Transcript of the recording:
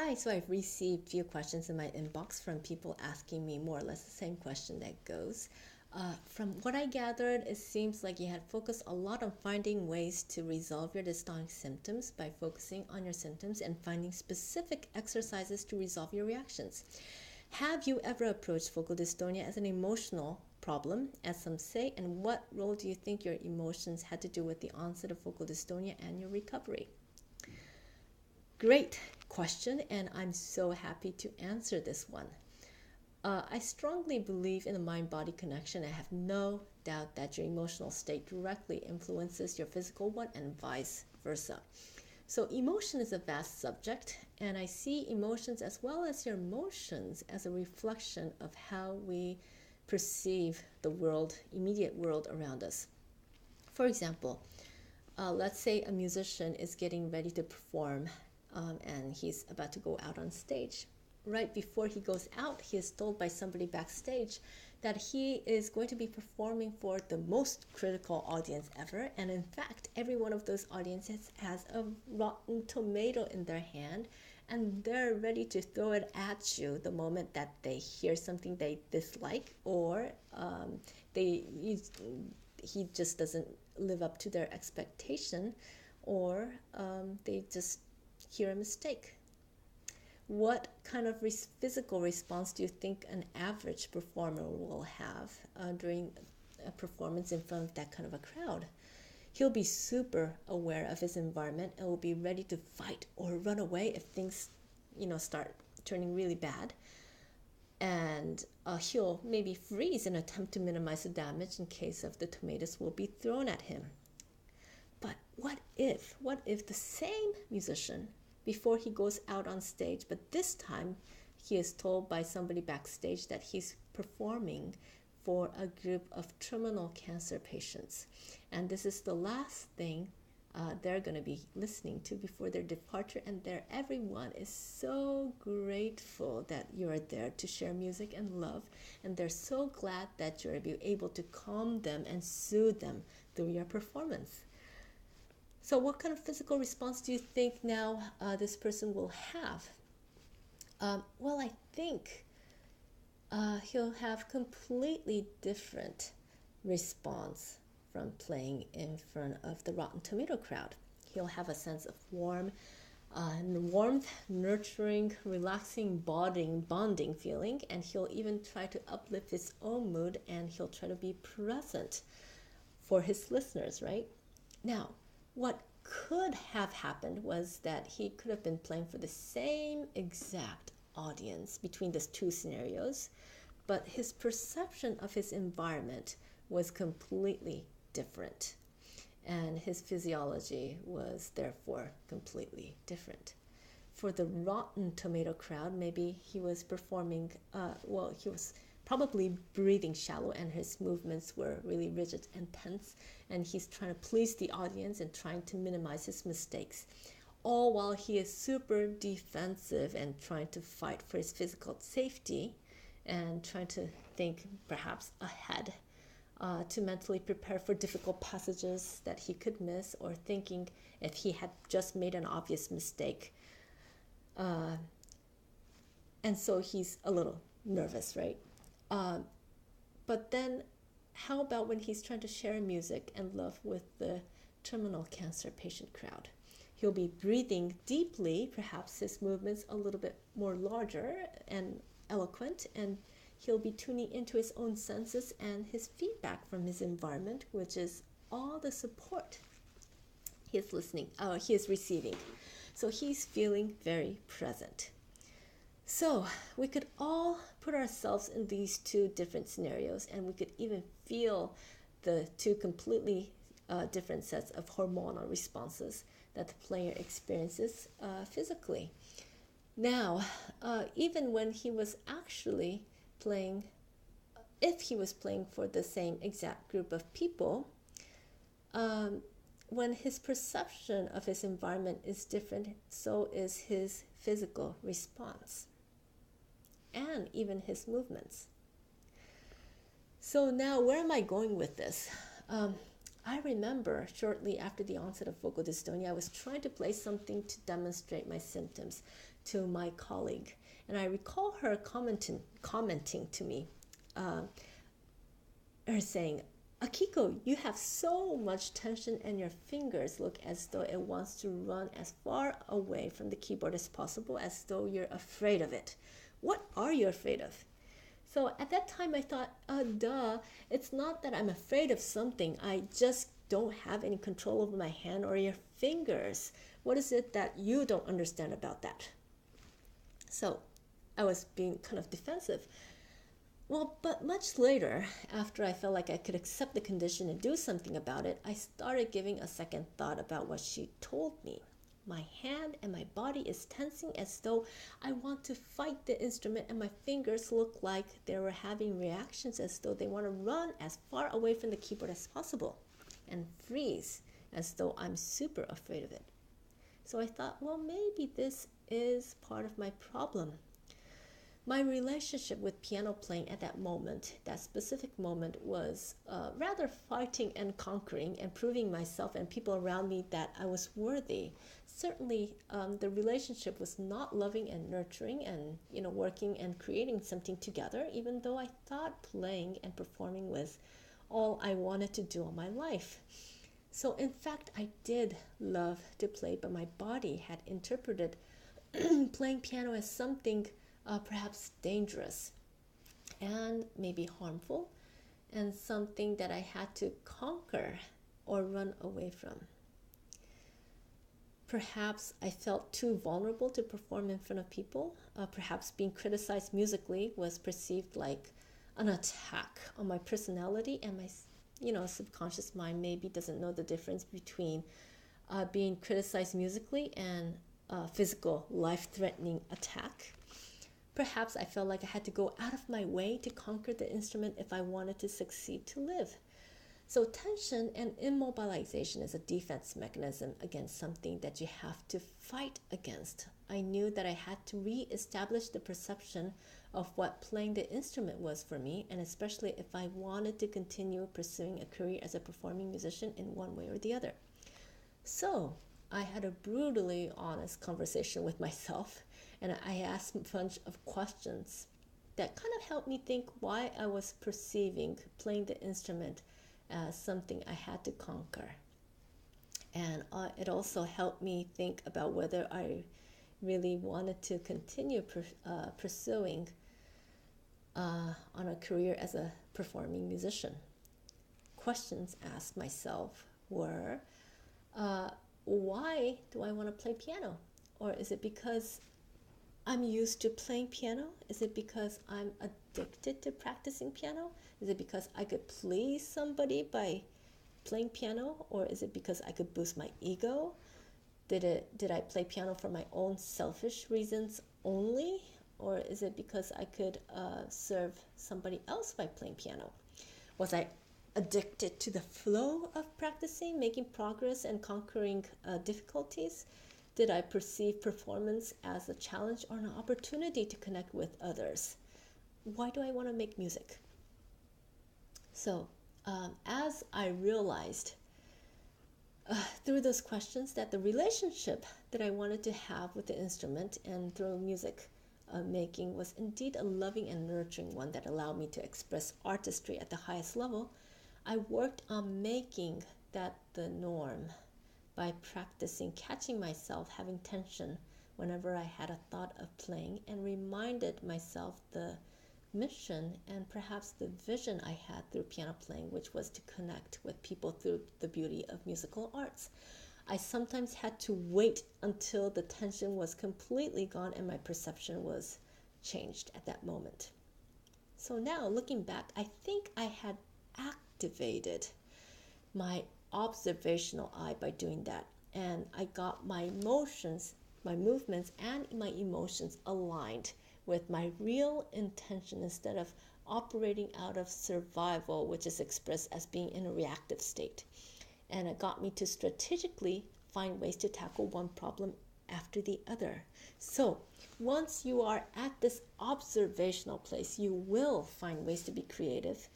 Hi, so I've received a few questions in my inbox from people asking me more or less the same question that goes. From what I gathered, it seems like you had focused a lot on finding ways to resolve your dystonic symptoms by focusing on your symptoms and finding specific exercises to resolve your reactions. Have you ever approached focal dystonia as an emotional problem, as some say, and what role do you think your emotions had to do with the onset of focal dystonia and your recovery? Great question, and I'm so happy to answer this one. I strongly believe in the mind-body connection. I have no doubt that your emotional state directly influences your physical one and vice versa. So emotion is a vast subject, and I see emotions as well as your emotions as a reflection of how we perceive the world, immediate world around us. For example, let's say a musician is getting ready to perform and he's about to go out on stage. Right before he goes out, he is told by somebody backstage that he is going to be performing for the most critical audience ever. And in fact, every one of those audiences has a rotten tomato in their hand, and they're ready to throw it at you the moment that they hear something they dislike, or he just doesn't live up to their expectation, or they just hear a mistake. What kind of physical response do you think an average performer will have during a performance in front of that kind of a crowd? He'll be super aware of his environment and will be ready to fight or run away if things, start turning really bad. And he'll maybe freeze and attempt to minimize the damage in case of the tomatoes will be thrown at him. But what if the same musician, before he goes out on stage, but this time he is told by somebody backstage that he's performing for a group of terminal cancer patients, and this is the last thing they're going to be listening to before their departure, and everyone is so grateful that you're there to share music and love, and they're so glad that you're able to calm them and soothe them through your performance. So what kind of physical response do you think now this person will have? Well, I think he'll have completely different response from playing in front of the Rotten Tomato crowd. He'll have a sense of warmth, nurturing, relaxing, bonding feeling, and he'll even try to uplift his own mood, and he'll try to be present for his listeners, right? Now, what could have happened was that he could have been playing for the same exact audience between these two scenarios, but his perception of his environment was completely different, and his physiology was therefore completely different. For the Rotten Tomato crowd, maybe he was performing, he was probably breathing shallow, and his movements were really rigid and tense, and he's trying to please the audience and trying to minimize his mistakes, all while he is super defensive and trying to fight for his physical safety and trying to think perhaps ahead to mentally prepare for difficult passages that he could miss, or thinking if he had just made an obvious mistake. And so he's a little nervous, right? But then how about when he's trying to share music and love with the terminal cancer patient crowd? He'll be breathing deeply, perhaps his movements a little bit more larger and eloquent, and he'll be tuning into his own senses and his feedback from his environment, which is all the support he is receiving. So he's feeling very present. So we could all put ourselves in these two different scenarios, and we could even feel the two completely different sets of hormonal responses that the player experiences physically. Now, even when he was actually playing, if he was playing for the same exact group of people, when his perception of his environment is different, so is his physical response and even his movements. So now, where am I going with this? I remember shortly after the onset of vocal dystonia, I was trying to play something to demonstrate my symptoms to my colleague. And I recall her commenting to me, uh, her saying, Akiko, you have so much tension and your fingers look as though it wants to run as far away from the keyboard as possible, as though you're afraid of it. What are you afraid of? So at that time I thought, duh, it's not that I'm afraid of something. I just don't have any control over my hand or your fingers. What is it that you don't understand about that? So I was being kind of defensive. Well, but much later, after I felt like I could accept the condition and do something about it, I started giving a second thought about what she told me. My hand and my body is tensing as though I want to fight the instrument, and my fingers look like they were having reactions as though they want to run as far away from the keyboard as possible and freeze as though I'm super afraid of it. So I thought, well, maybe this is part of my problem. My relationship with piano playing at that moment, that specific moment, was rather fighting and conquering and proving myself and people around me that I was worthy. Certainly, the relationship was not loving and nurturing and, working and creating something together, even though I thought playing and performing was all I wanted to do all my life. So in fact, I did love to play, but my body had interpreted playing piano as something perhaps dangerous and maybe harmful, and something that I had to conquer or run away from. Perhaps I felt too vulnerable to perform in front of people. Perhaps being criticized musically was perceived like an attack on my personality, and my subconscious mind maybe doesn't know the difference between being criticized musically and physical life-threatening attack. Perhaps I felt like I had to go out of my way to conquer the instrument if I wanted to succeed to live. So tension and immobilization is a defense mechanism against something that you have to fight against. I knew that I had to re-establish the perception of what playing the instrument was for me, and especially if I wanted to continue pursuing a career as a performing musician in one way or the other. So I had a brutally honest conversation with myself, and I asked a bunch of questions that kind of helped me think why I was perceiving playing the instrument as something I had to conquer. And it also helped me think about whether I really wanted to continue pursuing on a career as a performing musician. Questions asked myself were, why do I want to play piano? Or is it because I'm used to playing piano? Is it because I'm addicted to practicing piano? Is it because I could please somebody by playing piano? Or is it because I could boost my ego? Did I play piano for my own selfish reasons only? Or is it because I could serve somebody else by playing piano? Was I addicted to the flow of practicing, making progress, and conquering difficulties? Did I perceive performance as a challenge or an opportunity to connect with others? Why do I want to make music? So, as I realized through those questions that the relationship that I wanted to have with the instrument and through music making was indeed a loving and nurturing one that allowed me to express artistry at the highest level, I worked on making that the norm by practicing catching myself having tension whenever I had a thought of playing, and reminded myself the mission and perhaps the vision I had through piano playing, which was to connect with people through the beauty of musical arts. I sometimes had to wait until the tension was completely gone and my perception was changed at that moment. So now, looking back, I think I had activated my observational eye by doing that, and I got my emotions, my movements, and my emotions aligned with my real intention instead of operating out of survival, which is expressed as being in a reactive state. And it got me to strategically find ways to tackle one problem after the other. So once you are at this observational place, you will find ways to be creative